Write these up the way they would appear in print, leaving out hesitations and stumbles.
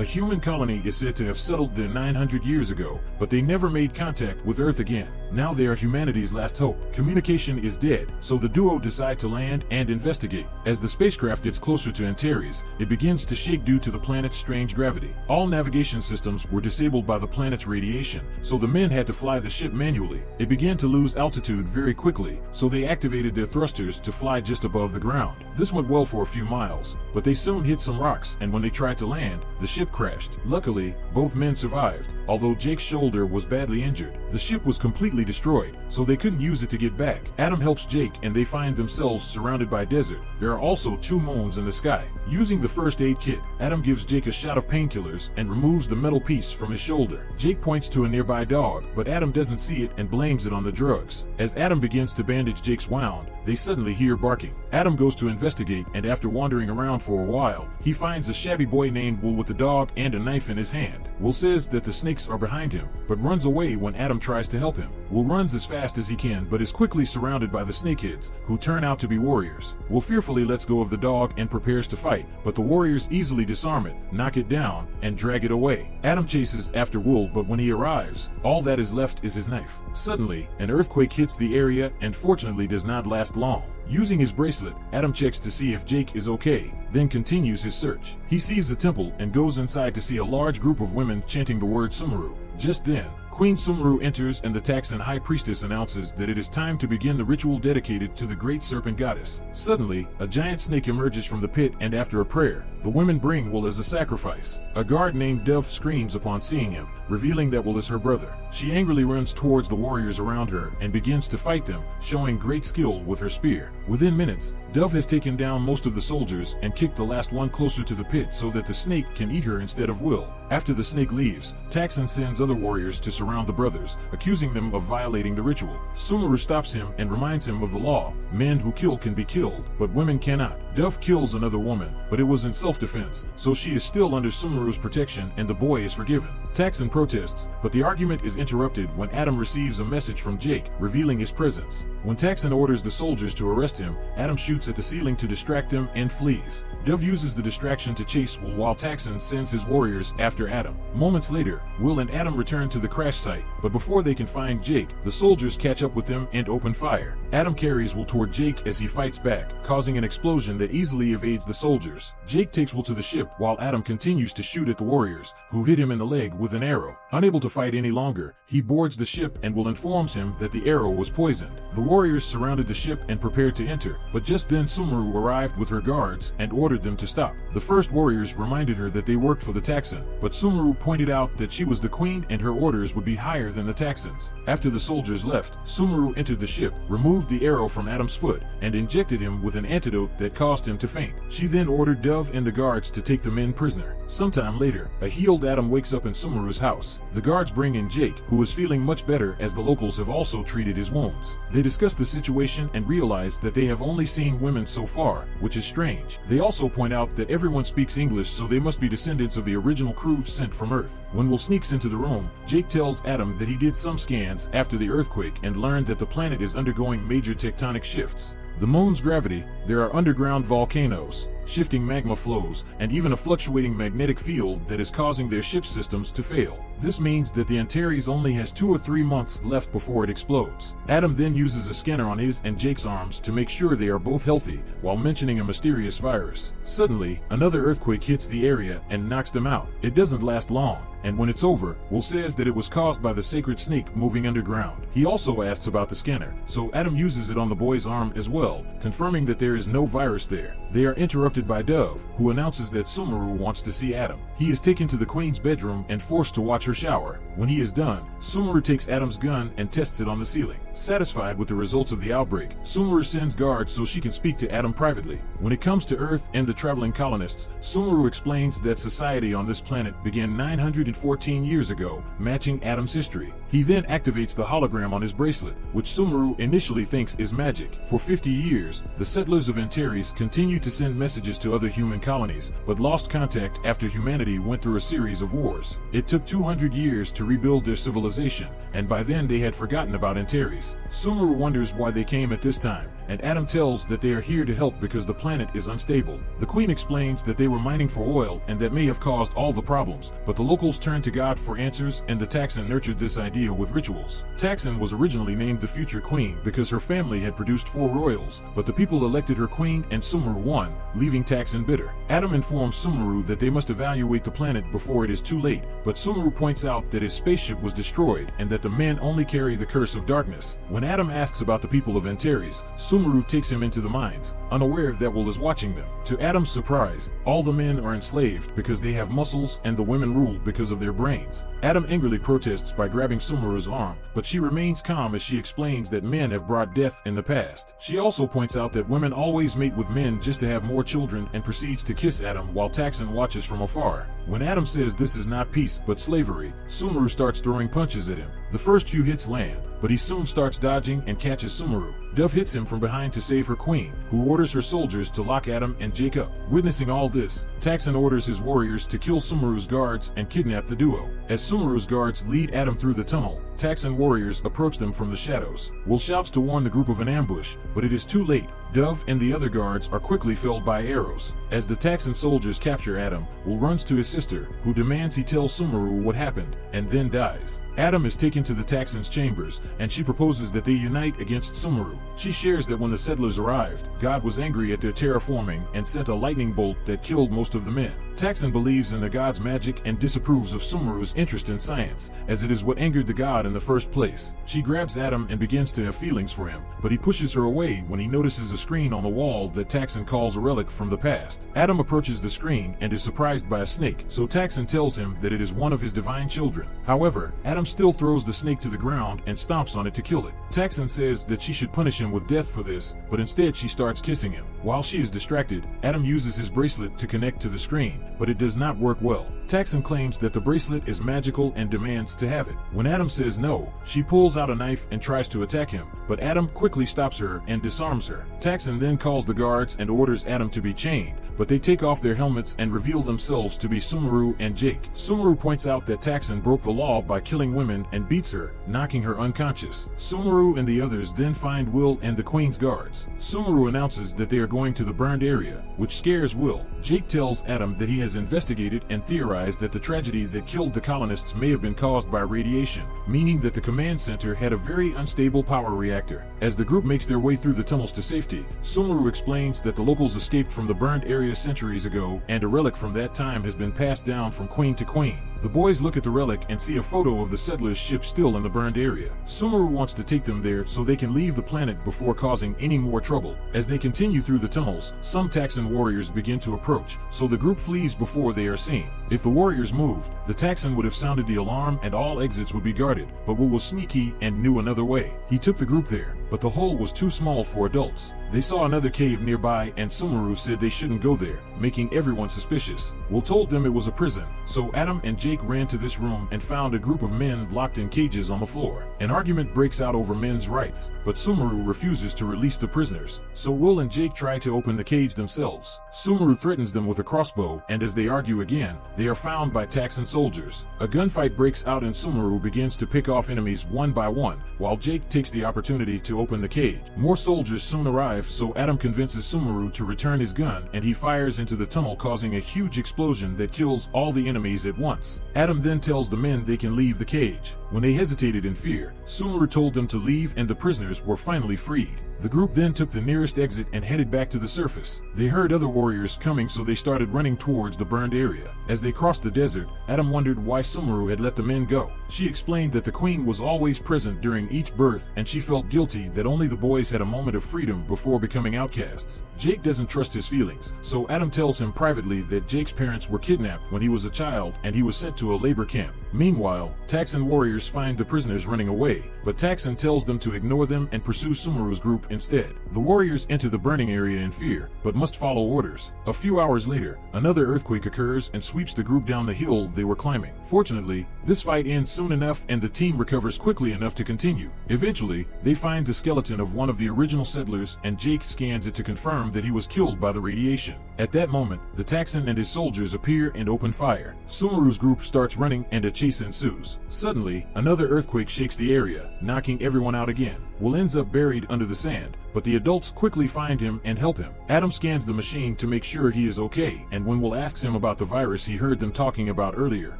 A human colony is said to have settled there 900 years ago, but they never made contact with Earth again. Now they are humanity's last hope. Communication is dead, so the duo decide to land and investigate. As the spacecraft gets closer to Antares, it begins to shake due to the planet's strange gravity. All navigation systems were disabled by the planet's radiation, so the men had to fly the ship manually. It began to lose altitude very quickly, so they activated their thrusters to fly just above the ground. This went well for a few miles, but they soon hit some rocks, and when they tried to land, the ship crashed. Luckily, both men survived, although Jake's shoulder was badly injured. The ship was completely destroyed, so they couldn't use it to get back. Adam helps Jake and they find themselves surrounded by desert. There are also 2 moons in the sky. Using the first aid kit, Adam gives Jake a shot of painkillers and removes the metal piece from his shoulder. Jake points to a nearby dog, but Adam doesn't see it and blames it on the drugs. As Adam begins to bandage Jake's wound, they suddenly hear barking. Adam goes to investigate, and after wandering around for a while, he finds a shabby boy named Will with a dog and a knife in his hand. Will says that the snakes are behind him, but runs away when Adam tries to help him. Will runs as fast as he can, but is quickly surrounded by the snakeheads, who turn out to be warriors. Will fearfully lets go of the dog and prepares to fight, but the warriors easily disarm it, knock it down, and drag it away. Adam chases after Will, but when he arrives, all that is left is his knife. Suddenly, an earthquake hits the area and fortunately does not last long. Using his bracelet, Adam checks to see if Jake is okay, then continues his search. He sees a temple and goes inside to see a large group of women chanting the word Sumeru. Just then, Queen Sumeru enters and the Taxan High Priestess announces that it is time to begin the ritual dedicated to the great serpent goddess. Suddenly, a giant snake emerges from the pit, and after a prayer, the women bring Will as a sacrifice. A guard named Dove screams upon seeing him, revealing that Will is her brother. She angrily runs towards the warriors around her and begins to fight them, showing great skill with her spear. Within minutes, Dove has taken down most of the soldiers and kicked the last one closer to the pit so that the snake can eat her instead of Will. After the snake leaves, Taxan sends other warriors to surround the brothers, accusing them of violating the ritual. Sumeru stops him and reminds him of the law. Men who kill can be killed, but women cannot. Dove kills another woman, but it was in self-defense, so she is still under Sumeru's protection and the boy is forgiven. Taxan protests, but the argument is interrupted when Adam receives a message from Jake, revealing his presence. When Taxan orders the soldiers to arrest him, Adam shoots at the ceiling to distract them and flees. Dove uses the distraction to chase Will while Taxan sends his warriors after Adam. Moments later, Will and Adam return to the crash site, but before they can find Jake, the soldiers catch up with them and open fire. Adam carries Will toward Jake as he fights back, causing an explosion that easily evades the soldiers. Jake takes Will to the ship while Adam continues to shoot at the warriors, who hit him in the leg with an arrow. Unable to fight any longer, he boards the ship and Will informs him that the arrow was poisoned. The warriors surrounded the ship and prepared to enter, but just then Sumeru arrived with her guards and ordered them to stop. The first warriors reminded her that they worked for the Taxan, but Sumeru pointed out that she was the queen and her orders would be higher than the Taxans. After the soldiers left, Sumeru entered the ship, removed the arrow from Adam's foot, and injected him with an antidote that caused him to faint. She then ordered Dove and the guards to take the men prisoner. Sometime later, a healed Adam wakes up in Sumeru's house. The guards bring in Jake, who is feeling much better as the locals have also treated his wounds. They discuss the situation and realize that they have only seen women so far, which is strange. They also point out that everyone speaks English, so they must be descendants of the original crew sent from Earth. When Will sneaks into the room, Jake tells Adam that he did some scans after the earthquake and learned that the planet is undergoing major tectonic shifts. The moon's gravity, there are underground volcanoes, shifting magma flows, and even a fluctuating magnetic field that is causing their ship systems to fail. This means that the Antares only has 2 or 3 months left before it explodes. Adam then uses a scanner on his and Jake's arms to make sure they are both healthy, while mentioning a mysterious virus. Suddenly, another earthquake hits the area and knocks them out. It doesn't last long, and when it's over, Will says that it was caused by the sacred snake moving underground. He also asks about the scanner, so Adam uses it on the boy's arm as well, confirming that there is no virus there. They are interrupted by Dove, who announces that Sumeru wants to see Adam. He is taken to the queen's bedroom and forced to watch her shower. When he is done, Sumeru takes Adam's gun and tests it on the ceiling. Satisfied with the results of the outbreak, Sumeru sends guards so she can speak to Adam privately. When it comes to Earth and the traveling colonists, Sumeru explains that society on this planet began 914 years ago, matching Adam's history. He then activates the hologram on his bracelet, which Sumeru initially thinks is magic. For 50 years, the settlers of Antares continued to send messages to other human colonies, but lost contact after humanity went through a series of wars. It took 200 years to rebuild their civilization, and by then they had forgotten about Antares. Sumeru wonders why they came at this time, and Adam tells that they are here to help because the planet is unstable. The Queen explains that they were mining for oil and that may have caused all the problems, but the locals turned to God for answers, and the Taxxon nurtured this idea with rituals. Taxxon was originally named the future queen because her family had produced 4 royals, but the people elected her queen and Sumeru won, leaving Taxxon bitter. Adam informs Sumeru that they must evaluate the planet before it is too late, but Sumeru points out that his spaceship was destroyed and that the men only carry the curse of darkness. When Adam asks about the people of Antares, Sumeru takes him into the mines, unaware that Will is watching them. To Adam's surprise, all the men are enslaved because they have muscles and the women rule because of their brains. Adam angrily protests by grabbing Sumeru's arm, but she remains calm as she explains that men have brought death in the past. She also points out that women always mate with men just to have more children and proceeds to kiss Adam while Taxxon watches from afar. When Adam says this is not peace but slavery, Sumeru starts throwing punches at him. The first few hits land, but he soon starts dodging and catches Sumeru. Dove hits him from behind to save her queen, who orders her soldiers to lock Adam and Jake up. Witnessing all this, Taxxon orders his warriors to kill Sumeru's guards and kidnap the duo. As Sumeru's guards lead Adam through the tunnel, Taxxon warriors approach them from the shadows. Will shouts to warn the group of an ambush, but it is too late. Dove and the other guards are quickly felled by arrows. As the Taxxon soldiers capture Adam, Will runs to his sister, who demands he tell Sumeru what happened, and then dies. Adam is taken to the Taxxon's chambers, and she proposes that they unite against Sumeru. She shares that when the settlers arrived, God was angry at their terraforming and sent a lightning bolt that killed most of the men. Taxxon believes in the god's magic and disapproves of Sumeru's interest in science, as it is what angered the god in the first place. She grabs Adam and begins to have feelings for him, but he pushes her away when he notices a screen on the wall that Taxxon calls a relic from the past. Adam approaches the screen and is surprised by a snake, so Taxxon tells him that it is one of his divine children. However, Adam still throws the snake to the ground and stomps on it to kill it. Taxxon says that she should punish him with death for this, but instead she starts kissing him. While she is distracted, Adam uses his bracelet to connect to the screen, but it does not work well. Taxxon claims that the bracelet is magical and demands to have it. When Adam says no, she pulls out a knife and tries to attack him, but Adam quickly stops her and disarms her. Taxxon then calls the guards and orders Adam to be chained, but they take off their helmets and reveal themselves to be Sumeru and Jake. Sumeru points out that Taxxon broke the law by killing women and beats her, knocking her unconscious. Sumeru and the others then find Will and the Queen's guards. Sumeru announces that they are going to the burned area, which scares Will. Jake tells Adam that he has investigated and theorized that the tragedy that killed the colonists may have been caused by radiation, meaning that the command center had a very unstable power reactor. As the group makes their way through the tunnels to safety, Sumeru explains that the locals escaped from the burned area centuries ago, and a relic from that time has been passed down from queen to queen. The boys look at the relic and see a photo of the settlers' ship still in the burned area. Sumeru wants to take them there so they can leave the planet before causing any more trouble. As they continue through the tunnels, some Taxxon warriors begin to approach, so the group flees before they are seen. If the warriors moved, the Taxxon would have sounded the alarm and all exits would be guarded, but Will was sneaky and knew another way. He took the group there, but the hole was too small for adults. They saw another cave nearby and Sumeru said they shouldn't go there, making everyone suspicious. Will told them it was a prison, so Adam and Jake ran to this room and found a group of men locked in cages on the floor. An argument breaks out over men's rights, but Sumeru refuses to release the prisoners, so Will and Jake try to open the cage themselves. Sumeru threatens them with a crossbow, and as they argue again, they are found by Taxxon soldiers. A gunfight breaks out and Sumeru begins to pick off enemies one by one, while Jake takes the opportunity to open the cage. More soldiers soon arrive, so Adam convinces Sumeru to return his gun, and he fires into the tunnel, causing a huge explosion that kills all the enemies at once. Adam then tells the men they can leave the cage. When they hesitated in fear, Sumeru told them to leave and the prisoners were finally freed. The group then took the nearest exit and headed back to the surface. They heard other warriors coming, so they started running towards the burned area. As they crossed the desert, Adam wondered why Sumeru had let the men go. She explained that the queen was always present during each birth, and she felt guilty that only the boys had a moment of freedom before becoming outcasts. Jake doesn't trust his feelings, so Adam tells him privately that Jake's parents were kidnapped when he was a child and he was sent to a labor camp. Meanwhile, Taxxon warriors find the prisoners running away, but Taxxon tells them to ignore them and pursue Sumeru's group instead. The warriors enter the burning area in fear, but must follow orders. A few hours later, another earthquake occurs and sweeps the group down the hill they were climbing. Fortunately, this fight ends soon enough and the team recovers quickly enough to continue. Eventually, they find the skeleton of one of the original settlers and Jake scans it to confirm that he was killed by the radiation. At that moment, the Taxxon and his soldiers appear and open fire. Sumeru's group starts running and a chase ensues. Suddenly, another earthquake shakes the area, knocking everyone out again. Will ends up buried under the sand, but the adults quickly find him and help him. Adam scans the machine to make sure he is okay, and when Will asks him about the virus he heard them talking about earlier,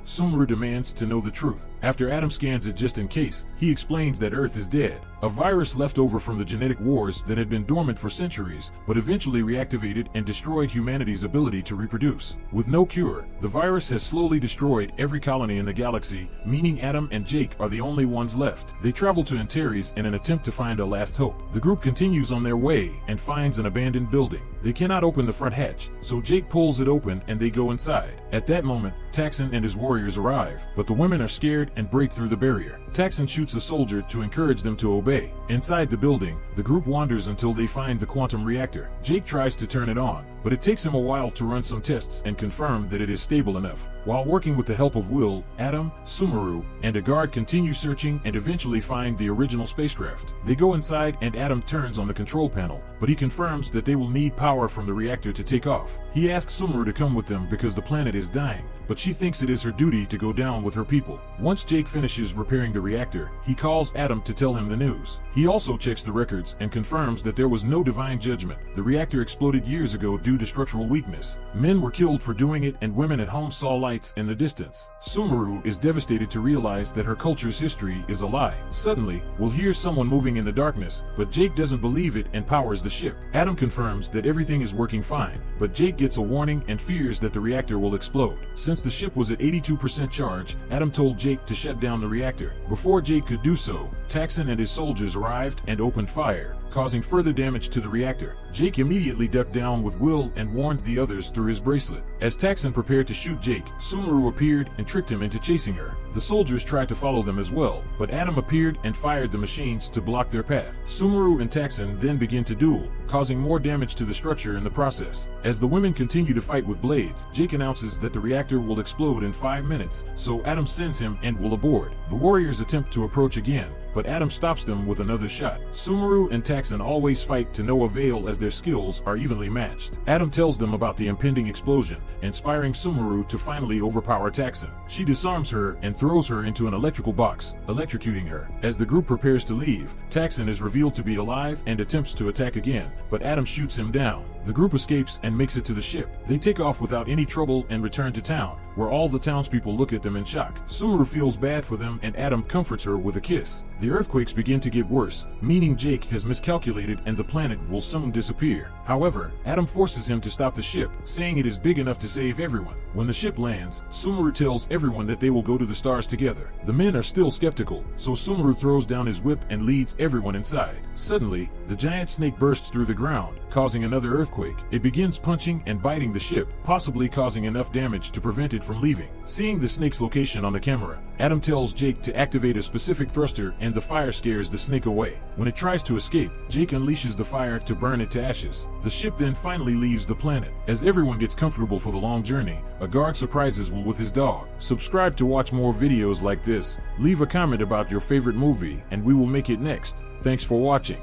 Sumeru demands to know the truth. After Adam scans it just in case, he explains that Earth is dead. A virus left over from the genetic wars that had been dormant for centuries, but eventually reactivated and destroyed humanity's ability to reproduce. With no cure, the virus has slowly destroyed every colony in the galaxy, meaning Adam and Jake are the only ones left. They travel to Antares in an attempt to find a last hope. The group continues on their way and finds an abandoned building. They cannot open the front hatch, so Jake pulls it open and they go inside. At that moment, Taxon and his warriors arrive, but the women are scared and break through the barrier. Taxon shoots a soldier to encourage them to obey. Inside the building, the group wanders until they find the quantum reactor. Jake tries to turn it on, but it takes him a while to run some tests and confirm that it is stable enough. While working with the help of Will, Adam, Sumeru, and a guard continue searching and eventually find the original spacecraft. They go inside and Adam turns on the control panel, but he confirms that they will need power from the reactor to take off. He asks Sumeru to come with them because the planet is dying, but she thinks it is her duty to go down with her people. Once Jake finishes repairing the reactor, he calls Adam to tell him the news. He also checks the records and confirms that there was no divine judgment. The reactor exploded years ago due to structural weakness. Men were killed for doing it and women at home saw lights in the distance. Sumeru is devastated to realize that her culture's history is a lie. Suddenly, Will hears someone moving in the darkness, but Jake doesn't believe it and powers the ship. Adam confirms that everything is working fine, but Jake gets a warning and fears that the reactor will explode. Since the ship was at 82% charge, Adam told Jake to shut down the reactor. Before Jake could do so, Taxon and his soldiers arrived and opened fire, causing further damage to the reactor. Jake immediately ducked down with Will and warned the others through his bracelet. As Taxon prepared to shoot Jake, Sumeru appeared and tricked him into chasing her. The soldiers tried to follow them as well, but Adam appeared and fired the machines to block their path. Sumeru and Taxon then begin to duel, causing more damage to the structure in the process. As the women continue to fight with blades, Jake announces that the reactor will explode in 5 minutes, so Adam sends him and Will aboard. The warriors attempt to approach again, but Adam stops them with another shot. Sumeru and Taxon always fight to no avail as their skills are evenly matched. Adam tells them about the impending explosion, inspiring Sumeru to finally overpower Taxon. She disarms her and throws her into an electrical box, electrocuting her. As the group prepares to leave, Taxon is revealed to be alive and attempts to attack again, but Adam shoots him down. The group escapes and makes it to the ship. They take off without any trouble and return to town, where all the townspeople look at them in shock. Sumeru feels bad for them and Adam comforts her with a kiss. The earthquakes begin to get worse, meaning Jake has miscalculated and the planet will soon disappear. However, Adam forces him to stop the ship, saying it is big enough to save everyone. When the ship lands, Sumeru tells everyone that they will go to the stars together. The men are still skeptical, so Sumeru throws down his whip and leads everyone inside. Suddenly, the giant snake bursts through the ground, causing another earthquake. It begins punching and biting the ship, possibly causing enough damage to prevent it from leaving. Seeing the snake's location on the camera, Adam tells Jake to activate a specific thruster and the fire scares the snake away. When it tries to escape, Jake unleashes the fire to burn it to ashes. The ship then finally leaves the planet. As everyone gets comfortable for the long journey, a guard surprises Will with his dog. Subscribe to watch more videos like this. Leave a comment about your favorite movie and we will make it next. Thanks for watching.